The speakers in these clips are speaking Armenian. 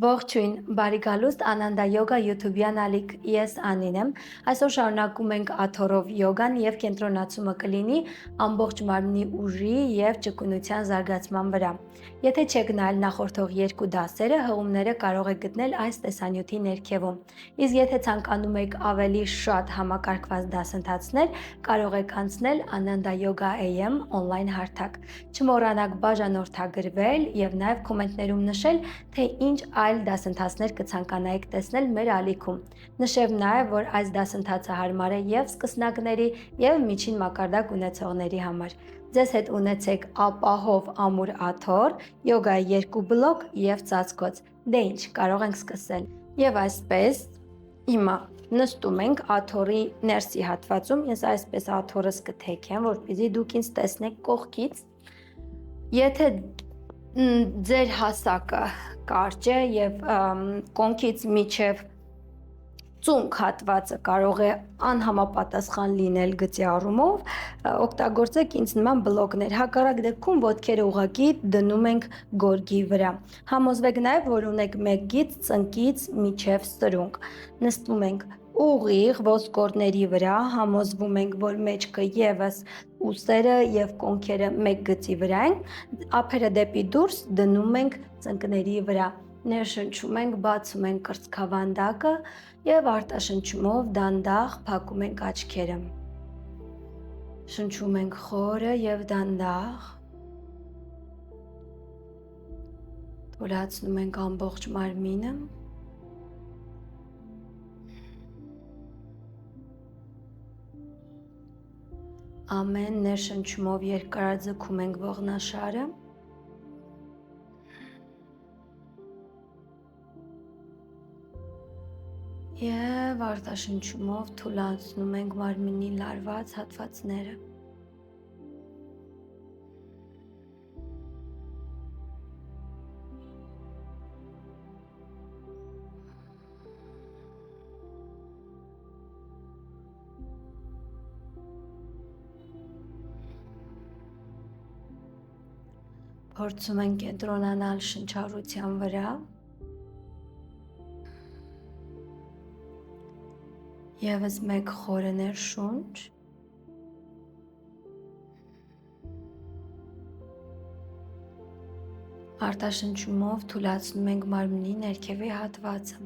Ողջույն, բարի գալուստ Անանդա յոգա YouTube-յան ալիք, ես Անին եմ, այսօր շարունակում ենք աթոռով յոգան և կենտրոնացումը կլինի ամբողջ մարմնի ուժի և ճկունության զարգացման վրա։ Եթե չեք նայել նախորդող երկու դասերը, հղումները կարող եք գտնել այս տեսանյութի ներքևում, իսկ եթե ցանկանում եք ավելի շատ համակարգված դասընթացներ, կարող եք անցնել Ananda Yoga AM on-line հարթակ։ Չմոռանաք բաժանորդագրվել և նաև կոմենտներում նշել, թե ինչ այլ դասընթացներ կցանկանայիք տեսնել մեր ալիքում։ Նշեք նաև, որ այս դասընթացը հարմար է և սկսնակների, և միջին մակարդակ ունեցողների համար։ Ձեզ հետ ունեցեք ապահով ամուր աթոռ, յոգայի 2 բլոկ և ծածկոց։ Դե ինչ, կարող ենք սկսել։ Եվ այսպես, հիմա նստում ենք աթոռի ներսի հատվածում, ես այսպես աթոռս կթեքեմ, որպեսզի դուք ինձ տեսնեք կողքից։ Եթե ձեր հասակը կարճ է և կոնքից մինչև ծունկ հատվածը կարող է անհամապատասխան լինել գծի առումով, օգտագործեք ինձ նման բլոկներ, հակառակ դեպքում ոտքերը ուղղակի դնում ենք գորգի վրա։ Համոզվեք նաև, որ ունեք մեկ գիծ ծնկից մինչև սրունք։ Նստում ենք ուղիղ ոսկորների վրա, համոզվում ենք, որ մեջքը ևս ուսերը և կոնքերը մեկ գծի վրա են, ափերը դեպի դուրս դնում ենք ծնկների վրա, ներշնչում ենք, բացում ենք կրծքավանդակը և արտաշնչումով դանդաղ փակում ենք աչքերը։ Շնչում ենք խորը և դանդաղ, թուլացնում ենք ամբողջ մարմինը։ Ամեն ներշնչումով երկարաձգում ենք ողնաշարը։ Եվ արտաշնչումով թուլացնում ենք մարմնի լարված հատվածները։ Փորձում ենք կենտրոնանալ շնչառության վրա ևս մեկ խորը ներշունչ, արտաշնչումով թուլացնում ենք մարմնի ներքևի հատվածը,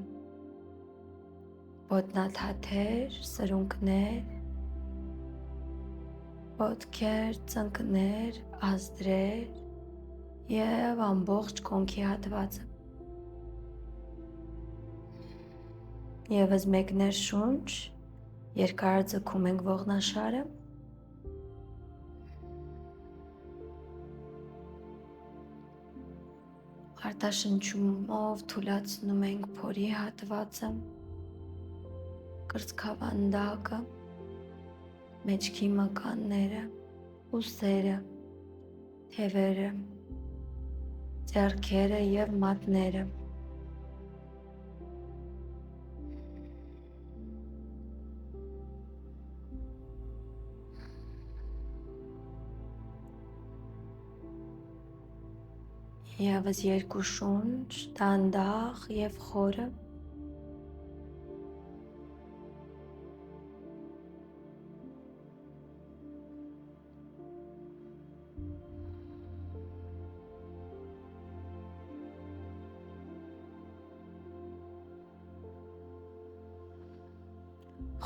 ոտնաթաթեր, սրունքներ, ոտքեր, ծնկներ, ազդրեր և ամբողջ կոնքի հատվածը։ Եվս մեկ ներշունչ, երկարաձգում ենք ողնաշարը։ Արտաշնչումով թուլացնում ենք փորի հատվածը, կրծքավանդակը, մեջքի մկանները, ուսերը, թևերը, ձեռքերը և մատները։ Եվս երկու շունչ, դանդաղ և խորը։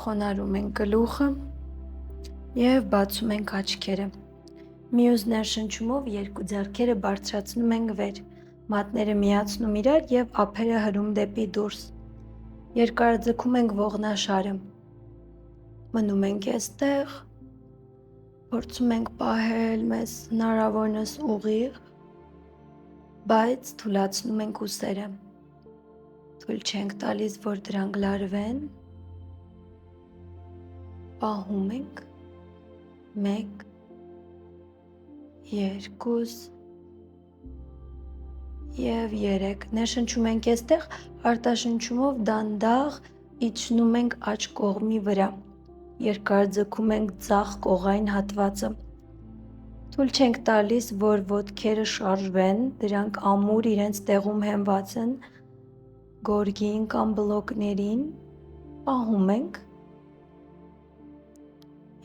Խոնարհում ենք գլուխը և բացում ենք աչքերը։ Մյուս ներշնչումով երկու ձեռքերը բարձրացնում ենք վեր, մատները միացնում իրար և ափերը հրում դեպի դուրս։ Երկարաձգում ենք ողնաշարը։ Մնում ենք այստեղ, փորձում ենք պահել մեզ հնարավորինս ուղիղ, բայց թուլացնում ենք ուսերը։ Թույլ չենք տալիս, որ դրանք լարվեն։ Պահում ենք 1, 2 և 3, ներշնչում ենք այստեղ, արտաշնչումով դանդաղ իջնում ենք աջ կողմի վրա, երկարաձգում ենք ձախ կողային հատվածը, թույլ չենք տալիս, որ ոտքերը շարժվեն, դրանք ամուր իրենց տեղում հենված են, գորգին կամ բլոկներին, պահում ենք,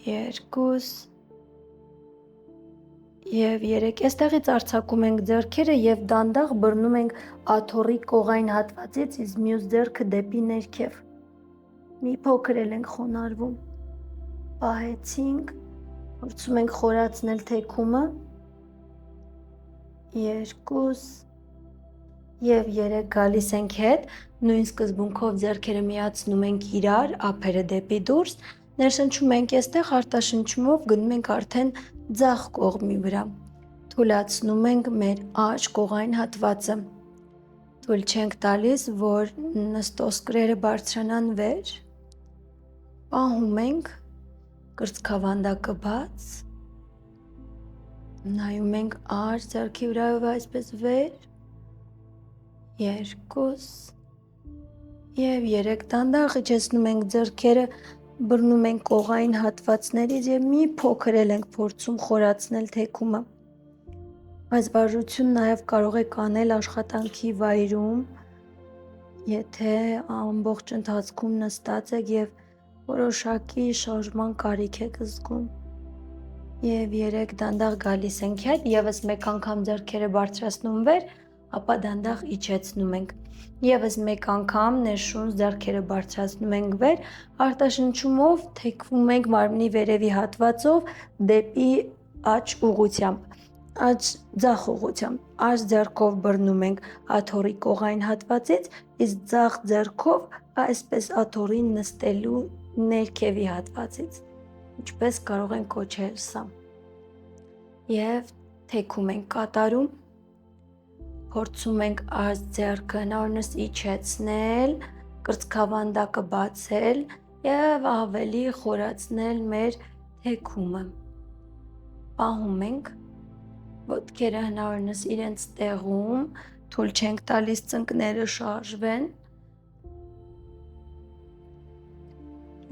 2 և 3, այստեղից արձակում ենք ձեռքերը և դանդաղ բռնում ենք աթոռի կողային հատվածից, իսկ մյուս ձեռքը դեպի ներքև, մի փոքր էլ ենք խոնարհվում, պահեցինք, փորձում ենք խորացնել թեքումը, 2 և 3 գալիս ենք հետ, նույն սկզբունքով ձեռքերը միացնում ենք իրար, ափերը դեպի դուրս, ներշնչում ենք այստեղ, արտաշնչումով գնում ենք արդեն ձախ կողմի վրա, թուլացնում ենք մեր աջ կողային հատվածը, թույլ չենք տալիս, որ նստոսկրերը բարձրանան վեր, պահում ենք, կրծքավանդակը բաց, նայում ենք աջ ձեռքի վրայով այսպես վեր, 2 և 3, դանդաղ իջեցնում ենք ձեռքերը, բռնում ենք կողային հատվածներից և մի փոքր էլ ենք փորձում խորացնել թեքումը, այս վարժությունն նաև կարող եք անել աշխատանքի վայրում, եթե ամբողջ ընթացքում նստած եք և որոշակի շարժման կարիք եք զգում, և 3 դանդաղ գալիս ենք հետ, ևս մեկ անգամ ձեռքերը բարձրացնում վեր, ապա դանդաղ իջեցնում ենք, ևս մեկ անգամ ներշունչ ձեռքերը բարձրացնում ենք վեր, արտաշնչումով թեքվում ենք մարմնի վերևի հատվածով դեպի աջ ուղղությամբ, ձախ ուղղությամբ, աջ ձեռքով բռնում ենք աթոռի կողային հատվածից, իսկ ձախ ձեռքով այսպես աթոռին նստելու ներքևի հատվածից, ինչպես կարող ենք կոչել սա, և թեքում ենք կատարում, փորձում ենք աջ ձեռքը հնարավորինս իջեցնել, կրծքավանդակը բացել և ավելի խորացնել մեր թեքումը, պահում ենք, ոտքերը հնարավորինս իրենց տեղում, թույլ չենք տալիս ծնկները շարժվեն,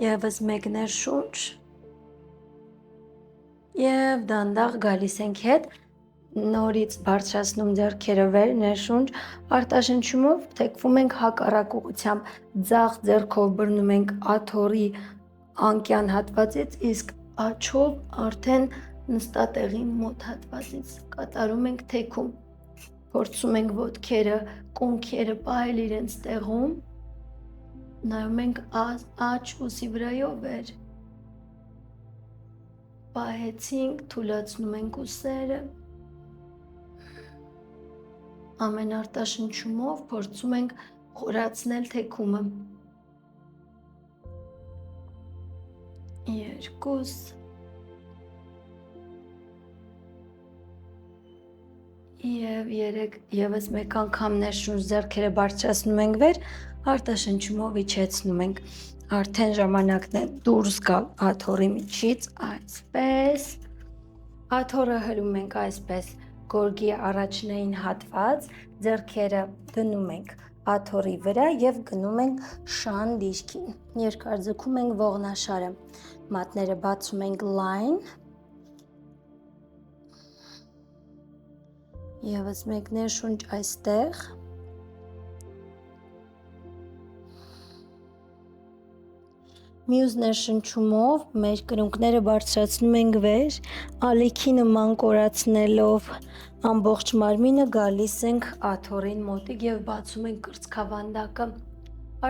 ևս մեկ ներշունչ և դանդաղ գալիս ենք հետ, նորից բարձրացնում ձեռքերը վեր, ներշունչ, արտաշնչումով թեքվում ենք հակառակ ուղղությամբ, ձախ ձեռքով բռնում ենք աթոռի անկյան հատվածից, իսկ աջով արդեն նստատեղի մոտ հատվածից, կատարում ենք թեքում, փորձում ենք ոտքերը, կոնքերը պահել իրենց տեղում, նայում ենք աջ ուսի վրայով վեր, պահեցինք, թուլացնում ենք ուսերը, ամեն արտաշնչումով փորձում ենք խորացնել թեքումը, 2 և 3, ևս մեկ անգամ ներշունչ ձեռքերը բարձրացնում ենք վեր, արտաշնչումով իջեցնում ենք, արդեն ժամանակն է դուրս գալ աթոռի միջից, այսպես, աթոռը հրում ենք այսպես, գորգի առաջնային հատված, ձեռքերը դնում ենք աթոռի վրա և գնում ենք շան դիրքին, երկար ձգում ենք ողնաշարը, մատները բացում ենք լայն, ևս մեկ ներշունչ այստեղ, մյուս ներշնչումով մեր կրունկները բարձրացնում ենք վեր, ալիքի նման կորացնելով ամբողջ մարմինը գալիս ենք աթոռին մոտիկ և բացում ենք կրծքավանդակը,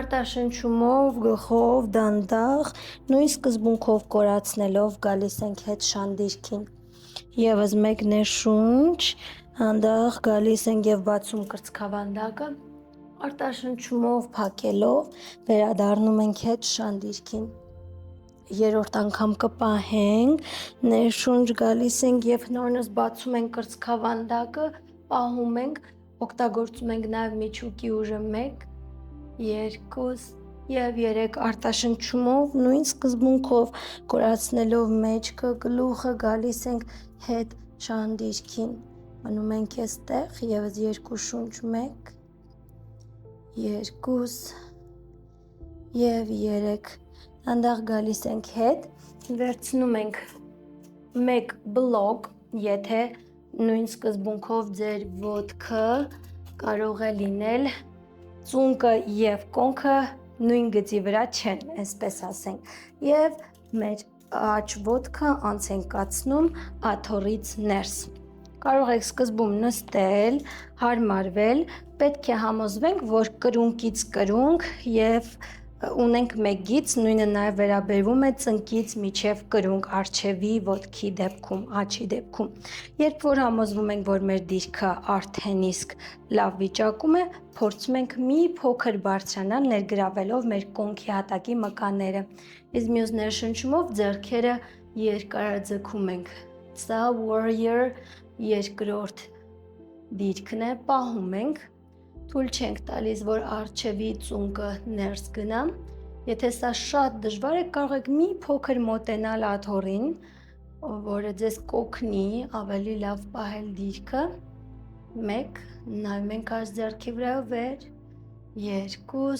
արտաշնչումով գլխով դանդաղ, նույն սկզբունքով կորացնելով գալիս ենք հետ շան դիրքին, ևս մեկ ներշունչ, դանդաղ գալիս ենք և բացում կրծքավանդակը, արտաշնչումով փակելով վերադառնում ենք հետ շան դիրքին, երրորդ անգամ կպահենք, ներշունչ գալիս ենք և հնարավորինս բացում ենք կրծքավանդակը, պահում ենք, օգտագործում ենք նաև միջուկի ուժը 1, 2 և 3, արտաշնչումով նույն սկզբունքով կորացնելով մեջքը, գլուխը գալիս ենք հետ շան դիրքին, մնում ենք այստեղ, ևս 2 շունչ 1, 2 և 3, դանդաղ գալիս ենք հետ, վերցնում ենք մեկ բլոկ, եթե նույն սկզբունքով ձեր ոտքը կարող է լինել ծունկը եւ կոնքը նույն գծի վրա չեն, այսպես ասենք, եւ մեր աջ ոտքը անց ենք կացնում աթոռից ներս։ Կարող եք սկզբում նստել, հարմարվել, պետք է համոզվենք, որ կրունկից կրունկ եւ ունենք մեկ գիծ, նույնը նաև վերաբերվում է ծնկից միջև կրունկ առջևի ոտքի դեպքում, աջի դեպքում։ Երբ որ համոզվում ենք, որ մեր դիրքը արդեն իսկ լավ վիճակում է, փորձում ենք մի փոքր բարձրանալ, ներգրավելով մեր կոնքի հատակի մկանները։ Իսկ մյուս ներշնչումով ձեռքերը երկարաձգում ենք։ Սա warrior երկրորդ դիրքն է, պահում ենք, թույլ չենք տալիս, որ առջևի ծունկը ներս գնա։ Եթե սա շատ դժվար է, կարող եք մի փոքր մոտենալ աթոռին, որը ձեզ կօգնի ավելի լավ պահել դիրքը։ 1, նայում ենք աջ ձեռքի վրայով վեր, 2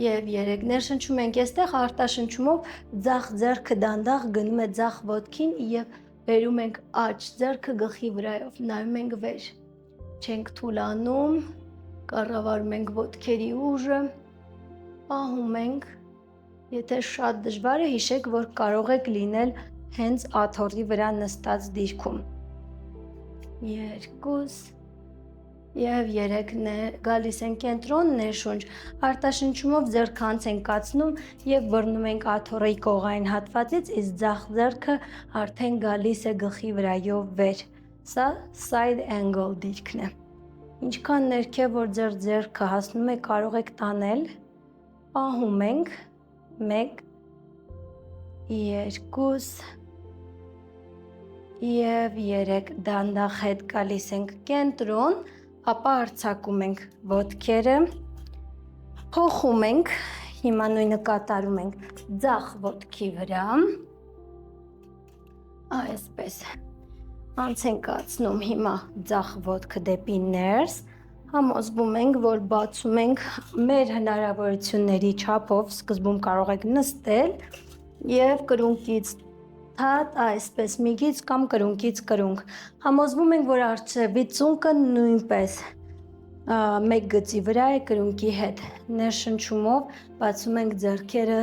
եւ 3, ներշնչում ենք այստեղ արտաշնչումով ձախ ձեռքը դանդաղ գնում է ձախ ոտքին եւ բերում ենք աջ ձեռքը գլխի վրայով, նայում ենք վեր, չենք թուլանում, կառավարում ենք ոտքերի ուժը, պահում ենք, եթե շատ դժվար է, հիշեք, որ կարող եք լինել հենց աթոռի վրա նստած դիրքում։ 2 եւ 3 գալիս են կենտրոն, ներշունչ, արտաշնչումով ձեռքը անց ենք կացնում եւ բռնում ենք աթոռի կողային հատվածից, իսկ ձախ ձեռքը արդեն գալիս է գլխի վրայով վեր։ Սա side angle դիրքն է։ Ինչքան ներքև որ ձեր ձեռքը հասնում է, կարող եք տանել, պահում ենք, 1, 2 եւ 3, դանդաղ հետ գալիս ենք կենտրոն, ապա արձակում ենք ոտքերը, փոխում ենք, հիմա նույնը կատարում ենք ձախ ոտքի վրա, այսպես, անց ենք կացնում հիմա ձախ ոտքը դեպի ներս, համոզվում ենք, որ բացում ենք մեր հնարավորությունների չափով, սկզբում կարող եք նստել եւ կրունկից թաթ, այսպես միգից կամ կրունկից կրունկ, համոզվում ենք, որ առջևի ծունկը նույնպես մեկ գծի վրա է կրունկի հետ, ներշնչումով բացում ենք ձեռքերը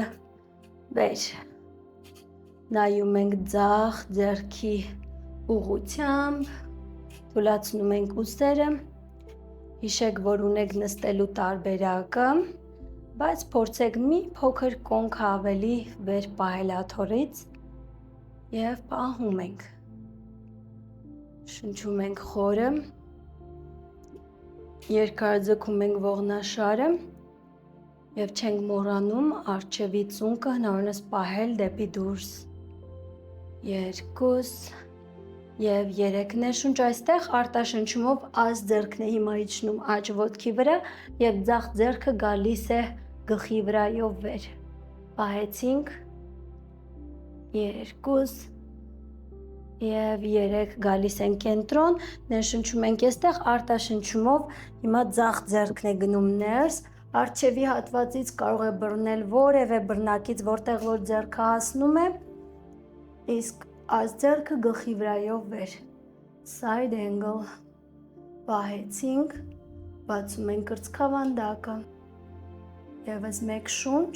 վեր, նայում ենք ձախ ձեռքի ուղղությամբ, թուլացնում ենք ուսերը, հիշեք, որ ունեք նստելու տարբերակը, բայց փորձեք մի փոքր կոնքը ավելի վեր պահել աթոռից եւ պահում ենք, շնչում ենք խորը, երկարաձգում ենք ողնաշարը եւ չենք մոռանում առջևի ծունկը հնարավորինս պահել դեպի դուրս, 2 եւ 3, ներշունչ այստեղ արտաշնչումով աջ ձեռքն է հիմա իջնում աջ ոտքի վրա եւ ձախ ձեռքը գալիս է գլխի վրայով վեր, պահեցինք, 2 եւ 3, գալիս են կենտրոն, ներշնչում ենք այստեղ արտաշնչումով, հիմա ձախ ձեռքն է գնում ներս, առջևի հատվածից կարող է բռնել որևէ բռնակից, որտեղ որ ձեռքը հասնում է, իսկ աջ ձեռքը գլխի վրայով վեր, side angle, պահեցինք, բացում ենք կրծքավանդակը, եւս մեկ շունչ,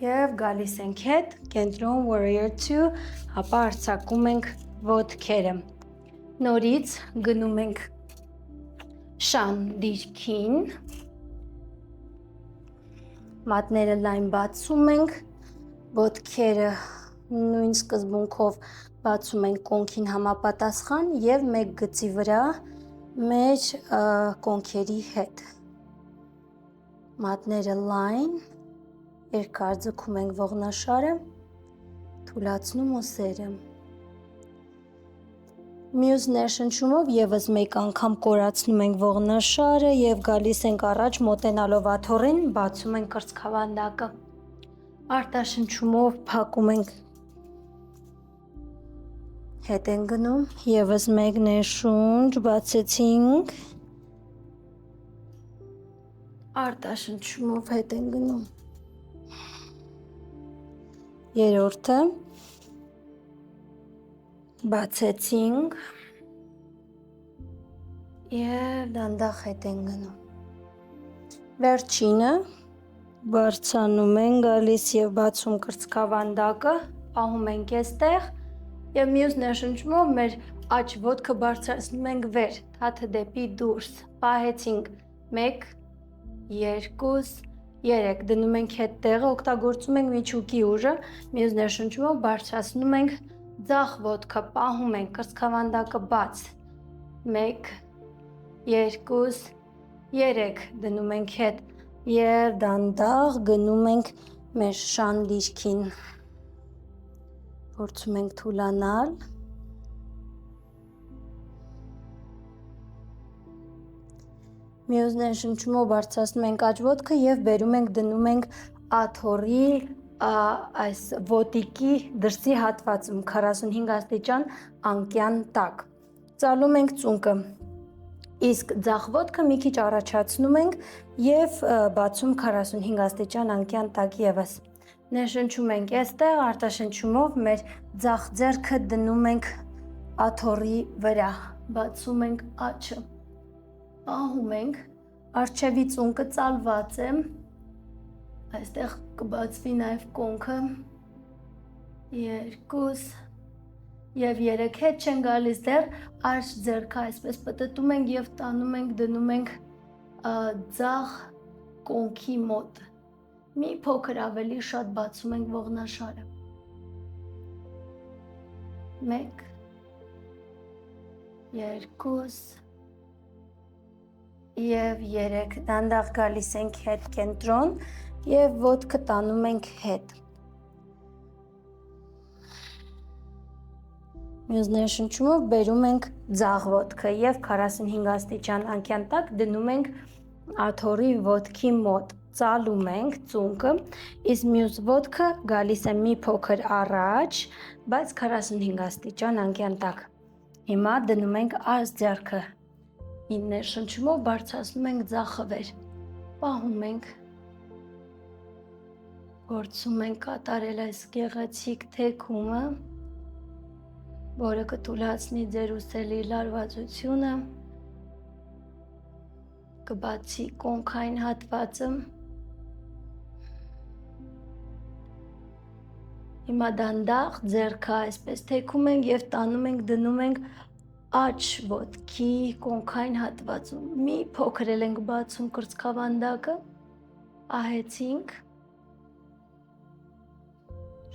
եւ գալիս ենք հետ, կենտրոն warrior 2, ապա արձակում ենք ոտքերը, նորից գնում ենք շան դիրքին, մատները լայն բացում ենք, ոտքերը նույն սկզբունքով բացում ենք կոնքին համապատասխան եւ մեկ գծի վրա մեր կոնքերի հետ, մատները լայն, երկարաձգում ենք ողնաշարը, թուլացնում ուսերը, մյուս ներշնչումով եւս մեկ անգամ կորացնում ենք ողնաշարը եւ գալիս ենք առաջ մոտենալով աթոռին, բացում ենք կրծքավանդակը, արտաշնչումով փակում ենք, հետ ենք գնում, եւս մեկ ներշունչ, բացեցինք, արտաշնչումով հետ ենք գնում, երրորդը, բացեցինք, Եվ դանդաղ հետ ենք գնում։ Վերջինը բարձանում են գալիս եւ բացում կրծքավանդակը, պահում ենք այստեղ եւ մյուս ներշնչումով մեր աջ ոտքը բարձրացնում ենք վեր, թաթը դեպի դուրս։ Պահեցինք 1 2 3 դնում ենք հետ տեղը, օգտագործում ենք միջուկի ուժը, մյուս ներշնչումով բարձրացնում ենք ձախ ոտքը, պահում ենք կրծքավանդակը բաց 1 2 3 դնում ենք հետ եւ դանդաղ գնում ենք մեր շան դիրքին, փորձում ենք թուլանալ, մյուս ներշնչումով բարձրացնում ենք աջ ոտքը եւ բերում ենք դնում ենք աթոռի այս ոտիկի դրսի հատվածում 45 աստիճան անկյան տակ, ծալում ենք ծունկը, իսկ ձախ ոտքը մի քիչ առաջացնում ենք եւ բացում 45 աստիճան անկյան տակ եւս, ներշնչում ենք այստեղ, արտաշնչումով մեր ձախ ձեռքը դնում ենք աթոռի վրա, բացում ենք աչը, պահում ենք, առջևի ծունկը ծալված է, այստեղ կբացվի նաև կոնքը, 2 եւ 3 հետ չեն գալիս դեռ, արջ ձեռքը այսպես պտտում ենք եւ տանում ենք, դնում ենք ձախ կոնքի մոտ, մի փոքր ավելի շատ բացում ենք ողնաշարը, 1 2 եւ 3 դանդաղ գալիս ենք հետ կենտրոն եւ ոտքը տանում ենք հետ, մյուս ներշնչումով բերում ենք ձախ ոտքը եւ 45 աստիճան անկյան տակ դնում ենք աթոռի ոտքի մոտ, ծալում ենք ծունկը, իսկ մյուս ոտքը գալիս է մի փոքր առաջ, բայց 45 աստիճան անկյան տակ, հիմա դնում ենք այս ձեռքը, ներշնչումով բարձրացնում ենք ձախը վեր, պահում ենք, փորձում ենք կատարել այս գեղեցիկ թեքումը, որը կթուլացնի ձեր ուսերի լարվածությունը, կբացի կոնքային հատվածը, հիմա դանդաղ ձեռքը այսպես թեքում ենք եւ տանում ենք, դնում ենք աջ ոտքի կոնքային հատվածում, մի փոքր էլ ենք բացում կրծքավանդակը, ահեցինք,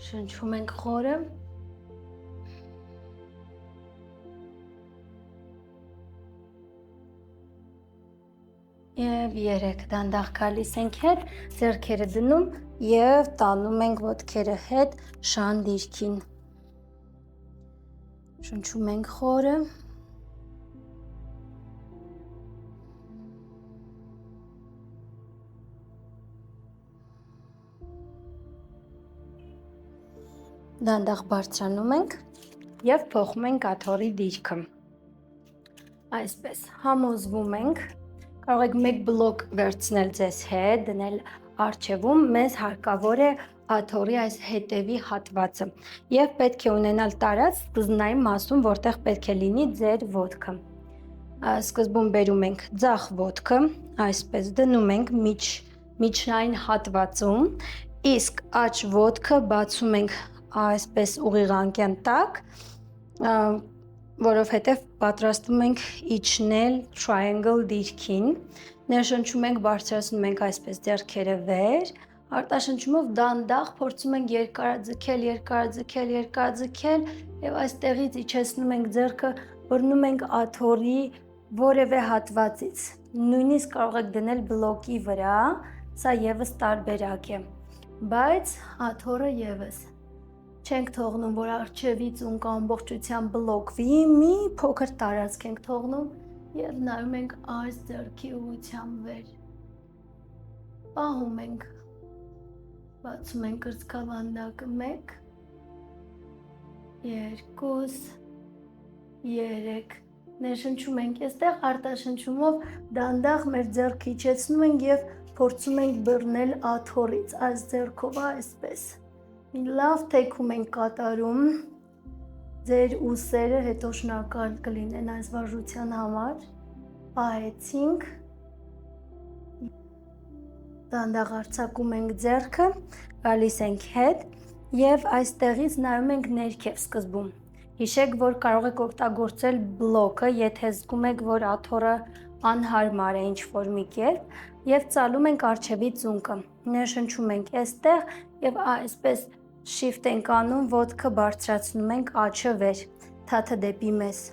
շնչում ենք խորը, եւ 3 դանդաղ գալիս ենք հետ, ձեռքերը դնում եւ տանում ենք ոտքերը հետ շան դիրքին, շնչում ենք խորը, դանդաղ բարձրանում ենք եւ փոխում ենք աթոռի դիրքը, այսպես համոզվում ենք, կարող եք մեկ բլոկ վերցնել ձեզ հետ, դնել առջևում, մեզ հարկավոր է աթոռի այս հետևի հատվածը եւ պետք է ունենալ տարած սկզբնային մասում, որտեղ պետք է լինի ձեր ոտքը, սկզբում բերում ենք ձախ ոտքը, այսպես դնում ենք միջնային հատվածում, իսկ աջ ոտքը բացում ենք այսպես ուղիղ անկյան տակ, որովհետև պատրաստվում ենք իջնել triangle դիրքին, ներշնչում ենք, բարձրացնում ենք այսպես ձեռքերը վեր, արտաշնչումով դանդաղ փորձում ենք երկարաձգել եւ այստեղից իջեցնում ենք ձեռքը, բռնում ենք աթոռի որևէ հատվածից, նույնիսկ կարող եք դնել բլոկի վրա, սա եւս տարբերակ է, բայց աթոռը եւս չենք թողնում, որ առջևի ծունկը ամբողջությամբ բլոկվի, մի փոքր տարածք ենք թողնում եւ նայում ենք այս ձեռքի ուղղությամբ վեր, պահում ենք, բացում ենք կրծքավանդակը 1 2 3 ներշնչում ենք այստեղ, արտաշնչումով դանդաղ մեր ձեռքը իջեցնում ենք եւ փորձում ենք բռնել աթոռից, այս ձեռքով այսպես, մի լավ թեքում ենք կատարում, ձեր ուսերը հետո շնորհակալ կլինեն այս վարժության համար, պահեցինք, դանդաղ արձակում ենք ձեռքը, գալիս ենք հետ և այստեղից նայում ենք ներքև սկզբում։ Հիշեք, որ կարող եք օգտագործել բլոկը, եթե զգում եք, որ աթոռը անհարմար է ինչ-որ մի կերպ, և ծալում ենք առջևի ծունկը։ Ներշնչում ենք այստեղ և այսպես shift ենք անում, ոտքը բարձրացնում ենք աջը վեր, թաթը դեպի մեզ։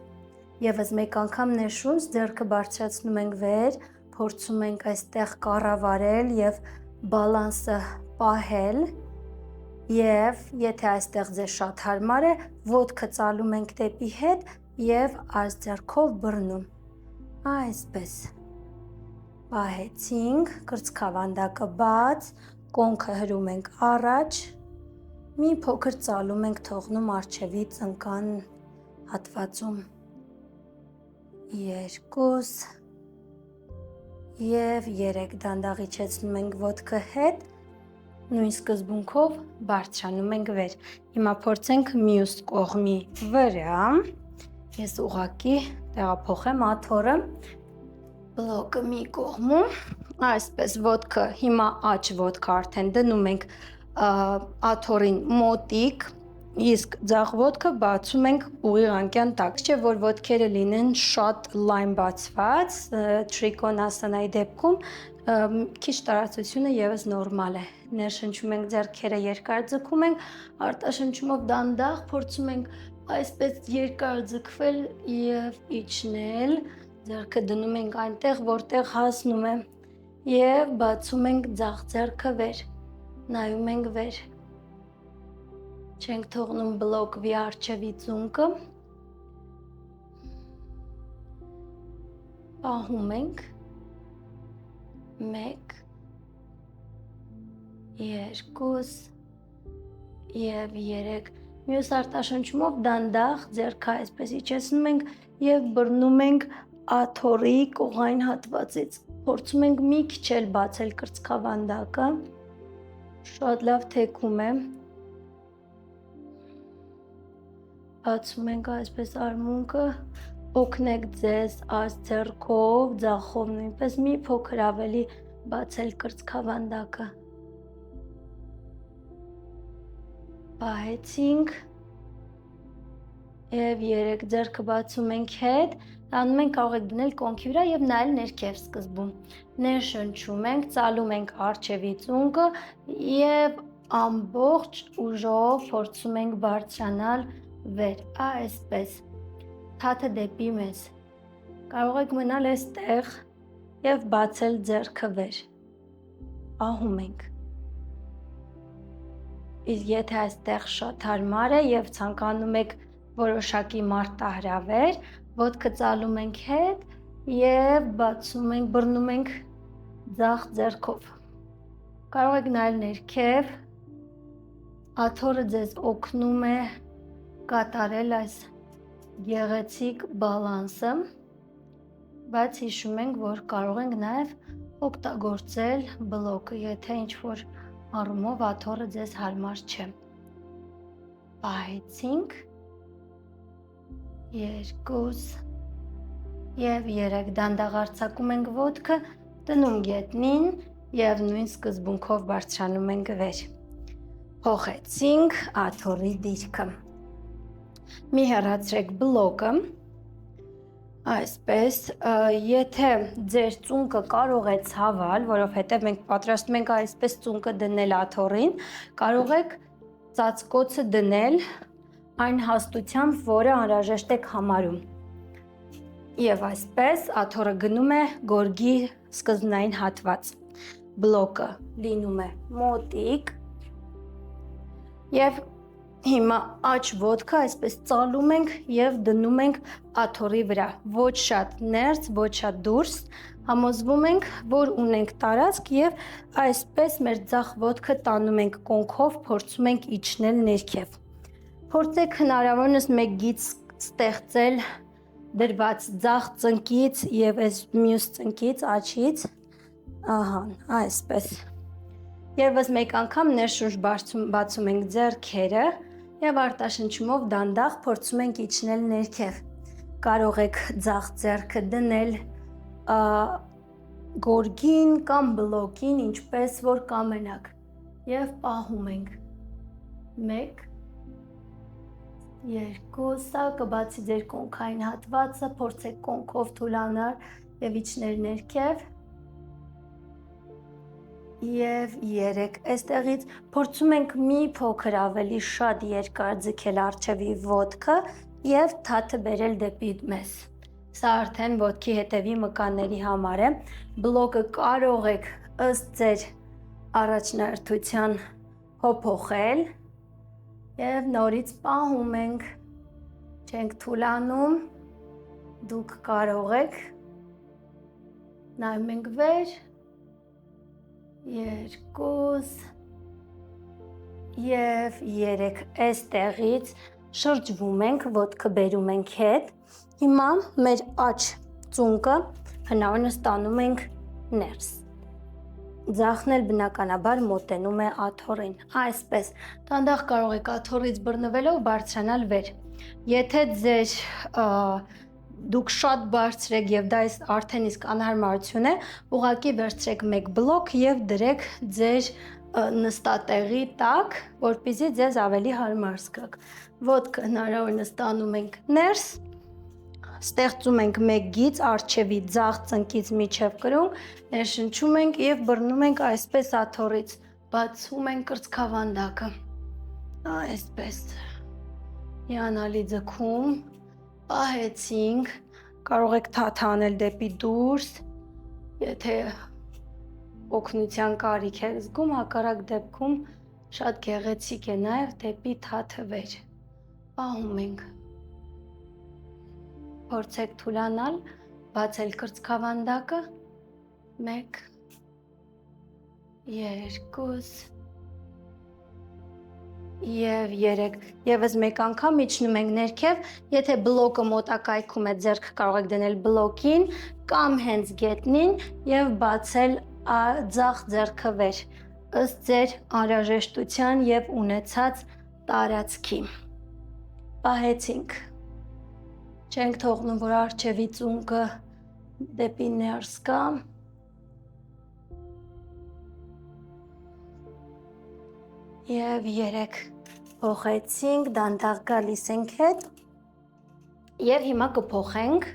Եվս մեկ անգամ ներշունչ, ձեռքը բարձրացնում ենք վեր, փորձում ենք այստեղ կառավարել և բալանսը պահել, և եթե այստեղ ձեզ շատ հարմար է, ոտքը ծալում ենք դեպի հետ և այս ձեռքով բռնում, այսպես, պահեցինք, կրծքավանդակը բաց, կոնքը հրում ենք առաջ, մի փոքր ծալում ենք թողնում առջևի ծնկան հատվածում, 2 և 3, դանդաղ իջեցնում ենք ոտքը հետ, նույն սկզբունքով բարձրանում ենք վեր։ Հիմա փորձենք մյուս կողմի վրա, ես ուղղակի տեղափոխեմ աթոռը, բլոկը մի կողմում, այսպես ոտքը, հիմա աջ ոտքը արդեն դնում ենք աթոռին մոտիկ, իսկ ձախ ոտքը բացում ենք ուղիղ անկյան տակ, չէ որ ոտքերը լինեն շատ լայն բացված, թրիկոնասանայի դեպքում քիչ տարածությունը ևս նորմալ է, ներշնչում ենք ձեռքերը երկար ձգում ենք, արտաշնչումով դանդաղ փորձում ենք այսպես երկար ձգվել և իջնել, ձեռքը դնում ենք այնտեղ, որտեղ հասնում է և բացում ենք ձախ ձեռքը վեր, նայում ենք վեր, չենք թողնում բլոկվի առջևի ծունկը, պահում ենք, 1, 2 և 3, մյուս արտաշնչումով դանդաղ ձեռքը այսպես իջեցնում ենք և բռնում ենք աթոռի կողային հատվածից, փորձում ենք մի քիչ էլ բացել կրծքավանդակը, շատ լավ թեքում է, բացում ենք այսպես արմունկը, օգնեք ձեզ այս ձեռքով, ձախով նույնպես մի փոքր ավելի բացել կրծքավանդակը, պահեցինք և 3, ձեռքը բացում ենք հետ, անում ենք, կարող եք դնել կոնքի վրա և նայել ներքև սկզբում, ներշնչում ենք, ծալում ենք առջևի ծունկը և ամբողջ ուժով փորձում ենք բարձրանալ վեր, այսպես, թաթը դեպի մեզ, կարող եք մնալ այստեղ և բացել ձեռքը վեր, պահում ենք, իսկ եթե այստեղ շատ հարմար է և ցանկանում եք որոշակի մարտահրավեր, ոտքը ծալում ենք հետ և բացում ենք, բռնում ենք ձախ ձեռքով, կարող եք նայել ներքև, աթոռը ձեզ օգնում է կատարել այս գեղեցիկ բալանսը, բայց հիշում ենք, որ կարող ենք նաև օգտագործել բլոկը, եթե ինչ-որ առումով աթոռը ձեզ հարմար չէ, պահեցինք, 2 և 3, դանդաղ արձակում ենք ոտքը, դնում գետնին և նույն սկզբունքով բարձրանում ենք վեր, փոխեցինք աթոռի դիրքը, մի հեռացրեք բլոկը, այսպես, եթե ձեր ծունկը կարող է ցավել, որովհետև մենք պատրաստում ենք այսպես ծունկը դնել աթոռին, կարող եք ծածկոցը դնել այն հաստությամբ, որը անհրաժեշտ եք համարում, և այսպես աթոռը գնում է գորգի սկզբնային հատված, բլոկը լինում է մոտիկ և հիմա աջ ոտքը այսպես ծալում ենք և դնում ենք աթոռի վրա, ոչ շատ ներս, ոչ շատ դուրս, համոզվում ենք, որ ունենք տարածք և այսպես մեր ձախ ոտքը տանում ենք կոնքով, փորձում ենք իջնել ներքև, փորձեք հնարավորինս մեկ գիծ ստեղծել դրված ձախ ծնկից և այս մյուս ծնկից, աջից, այսպես, ևս մեկ անգամ ներշունչ բացում ենք ձեռքերը և արտաշնչումով դանդաղ փորձում ենք իջնել ներքև, կարող եք ձախ ձեռքը դնել գորգին կամ բլոկին, ինչպես որ կամենաք, եւ պահում ենք 1 2, սա կբացի ձեր կոնքային հատվածը, փորձեք կոնքով թուլանալ եւ իջնել ներքև եւ 3, այստեղից փորձում ենք մի փոքր ավելի շատ երկար ձգել առջևի ոտքը եւ թաթը բերել դեպի մեզ։ Սա արդեն ոտքի հետևի մկանների համար է, բլոկը կարող եք ըստ ձեր առաջնահերթության փոփոխել եւ նորից պահում ենք, չենք թուլանում, դուք կարող եք, նայում ենք վեր, 2 եւ 3, այստեղից շրջվում ենք, ոտքը բերում ենք հետ, հիմա մեր աջ ծունկը հնարավորինս տանում ենք ներս, ձախն էլ բնականաբար մոտենում է աթոռին, այսպես, դանդաղ կարող եք աթոռից բռնվելով բարձրանալ վեր, եթե դուք շատ բարձր եք եւ դա արդեն իսկ անհարմարություն է, ուղղակի վերցրեք մեկ բլոկ եւ դրեք ձեր նստատեղի տակ, որպեսզի ձեզ ավելի հարմար զգաք, ոտքը հնարավորինս տանում ենք ներս, ստեղծում ենք մեկ գիծ առջևի ձախ ծնկից միջև կրունկ, ներշնչում ենք եւ բռնում ենք այսպես աթոռից, բացում ենք կրծքավանդակը, այսպես, հիանալի ձգում, պահեցինք, կարող եք թաթ անել դեպի դուրս, եթե օգնության կարիք եք զգում, հակառակ դեպքում շատ գեղեցիկ է նաեւ դեպի թաթը վեր, պահում ենք, փորձեք թուլանալ, բացել կրծքավանդակը, 1 2 եւ 3, եւս մեկ անգամ իջնում ենք ներքև, եթե բլոկը մոտակայքում է, ձեռք կարող եք դնել բլոկին կամ հենց գետնին եւ բացել ձախ ձեռքը վեր, ըստ ձեր անհրաժեշտության եւ ունեցած տարածքի, պահեցինք, չենք թողնում, որ առջևի ծունկը դեպի ներս գա, եւ 3, փոխեցինք, դանդաղ գալիս ենք հետ եւ հիմա կփոխենք,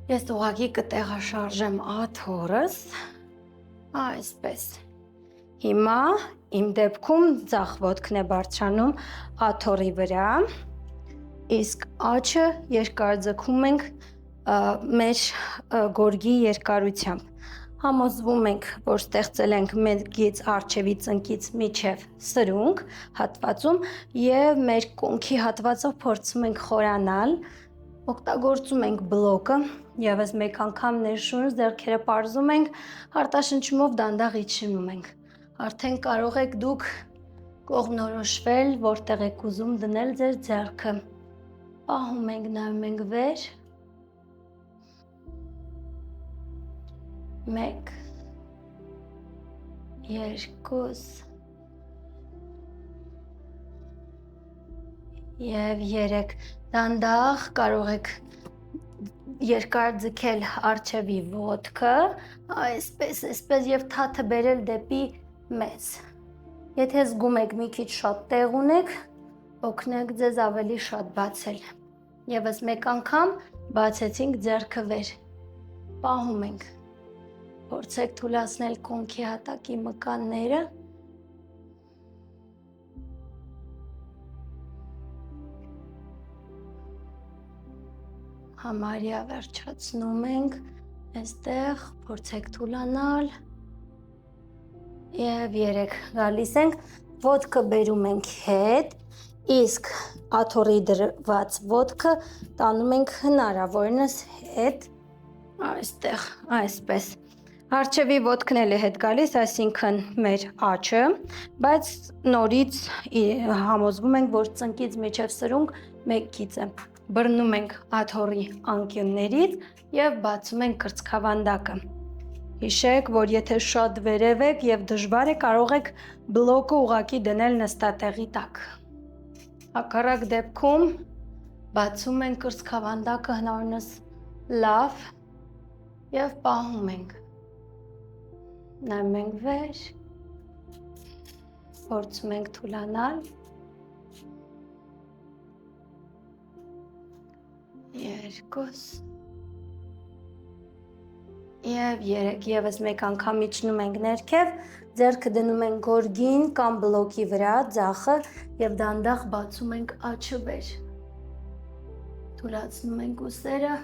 ես ուղղակի կտեղաշարժեմ աթոռս, այսպես, հիմա իմ դեպքում ձախ ոտքն է բարձրանում աթոռի վրա, իսկ աչը երկար ձգում ենք մեր գորգի երկարությամբ, համոզվում ենք, որ ստեղծել ենք մեկ գիծ առջևի ծնկից միջև սրունք հատվածում եւ մեր կոնքի հատվածով փորձում ենք խորանալ, օգտագործում ենք բլոկը, եւս մեկ անգամ ներշունչ ձեռքերը պարզում ենք, արտաշնչումով դանդաղ իջնում ենք, արդեն կարող եք դուք կողմնորոշվել, որտեղ եք ուզում դնել ձեր ձեռքը, պահում ենք, նայում ենք վեր, 1 2 եւ 3, դանդաղ կարող եք երկար ձգել առջևի ոտքը, այսպես եւ թաթը բերել դեպի մեզ, եթե զգում եք մի քիչ շատ տեղ ունեք, օգնեք ձեզ ավելի շատ բացել, եւս մեկ անգամ բացեցինք ձեռքը վեր, պահում ենք, փորձեք թուլացնել կոնքի հատակի մկանները, համարյա վերջացնում ենք, այստեղ փորձեք թուլանալ եւ 3, գալիս ենք, ոտքը բերում ենք հետ, իսկ աթոռի դրված ոտքը տանում ենք հնարավորինս հետ, այստեղ, այսպես, Առջևի ոտքն էլ է հետ գալիս, այսինքն մեր աչը, բայց նորից համոզվում ենք, որ ծնկից միջև սրունք մեկ գիծ է, բռնում ենք աթոռի անկյուններից եւ բացում ենք կրծքավանդակը, հիշեք, որ եթե շատ վերև եք եւ դժվար է, կարող եք բլոկը ուղղակի դնել նստատեղի տակ, հակառակ դեպքում բացում ենք կրծքավանդակը հնարավորինս լավ, Եվ պահում ենք։ Նայում ենք վեր, փորձում ենք թուլանալ։ 2 եւ 3, եւս մեկ անգամ իջնում ենք ներքև, ձեռքը դնում ենք գորգին կամ բլոկի վրա, ձախը եւ դանդաղ բացում ենք աչը վեր։ Թուլացնում ենք ուսերը,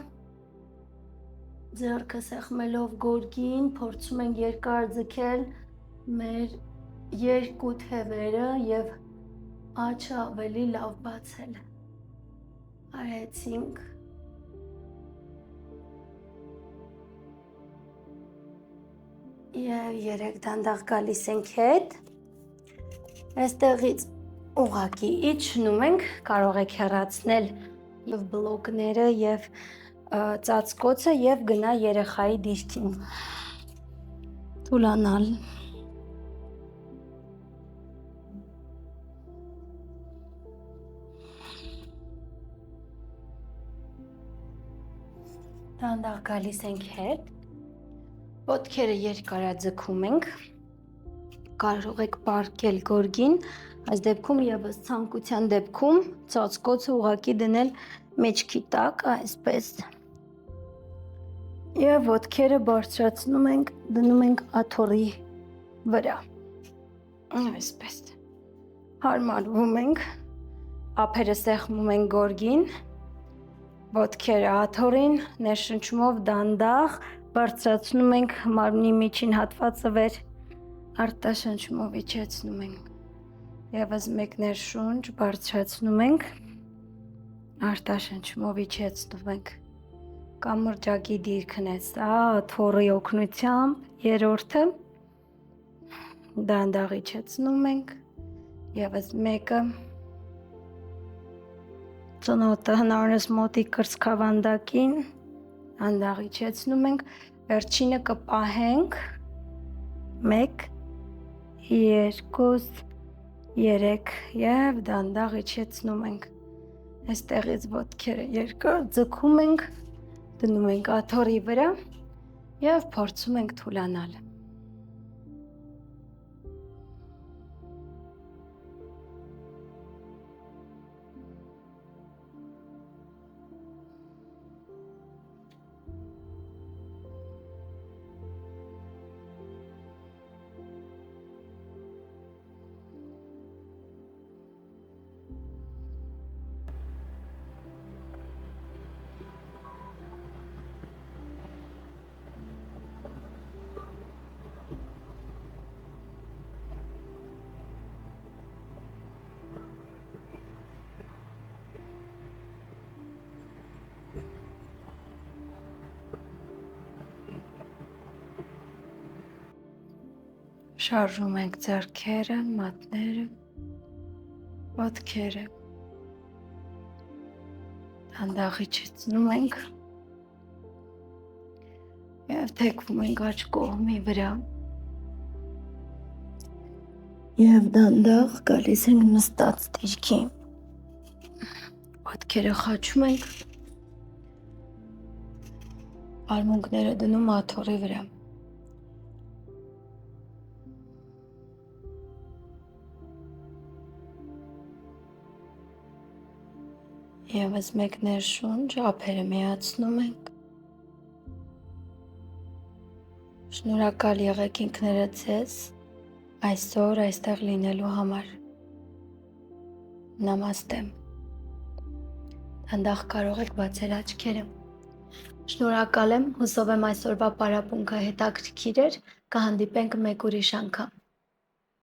ձեռքը սեղմելով գորգին, փորձում ենք երկար ձգել մեր երկու թևերը եւ աչը ավելի լավ բացել։ Արեցինք։ Եվ 3 դանդաղ գալիս ենք հետ, այստեղից ուղղակի իջնում ենք, կարող եք հեռացնել և բլոկները և ծածկոցը և գնա երեխայի դիրքին, թուլանալ։ Դանդաղ գալիս ենք հետ, ոտքերը երկարաձգում ենք, կարող եք պառկել գորգին, այս դեպքում եւս ցանկության դեպքում ծածկոցը ուղղակի դնել մեջքի տակ, այսպես։ Եվ ոտքերը բարձրացնում ենք, դնում ենք աթոռի վրա, այսպես։ Հարմարվում ենք, ափերը սեղմում ենք գորգին, ոտքերը աթոռին, ներշնչումով դանդաղ բարձրացնում ենք մարմնի միջին հատվածը վեր, արտաշնչումով իջեցնում ենք, եւս մեկ ներշունչ բարձրացնում ենք, արտաշնչումով իջեցնում ենք, կամրջակի դիրքն է սա, աթոռի օգնությամբ, երրորդը, դանդաղ իջեցնում ենք, եւս մեկը, ծնոտը հնարավորինս մոտիկ կրծքավանդակին, դանդաղ իջեցնում ենք, վերջինը կպահենք, 1, 2, 3 և դանդաղ իջեցնում ենք, այստեղից ոտքերը երկար ձգում ենք, դնում ենք աթոռի վրա և փորձում ենք թուլանալ։ Շարժում ենք ձեռքերը, մատները, ոտքերը, դանդաղ իջեցնում ենք և թեքվում ենք աջ կողմի վրա և դանդաղ գալիս ենք նստած դիրքի, ոտքերը խաչում ենք, արմունկները դնում աթոռի վրա։ Եվս մեկ ներշունչ, ափերը միացնում ենք, շնորհակալ եղեք ինքներդ ձեզ այսօր այստեղ լինելու համար, նամաստե, դանդաղ կարող եք բացել աչքերը, շնորհակալ եմ, հուսով եմ այսօրվա պարապմունքը հետաքրքիր էր, կհանդիպենք մեկ ուրիշ անգամ։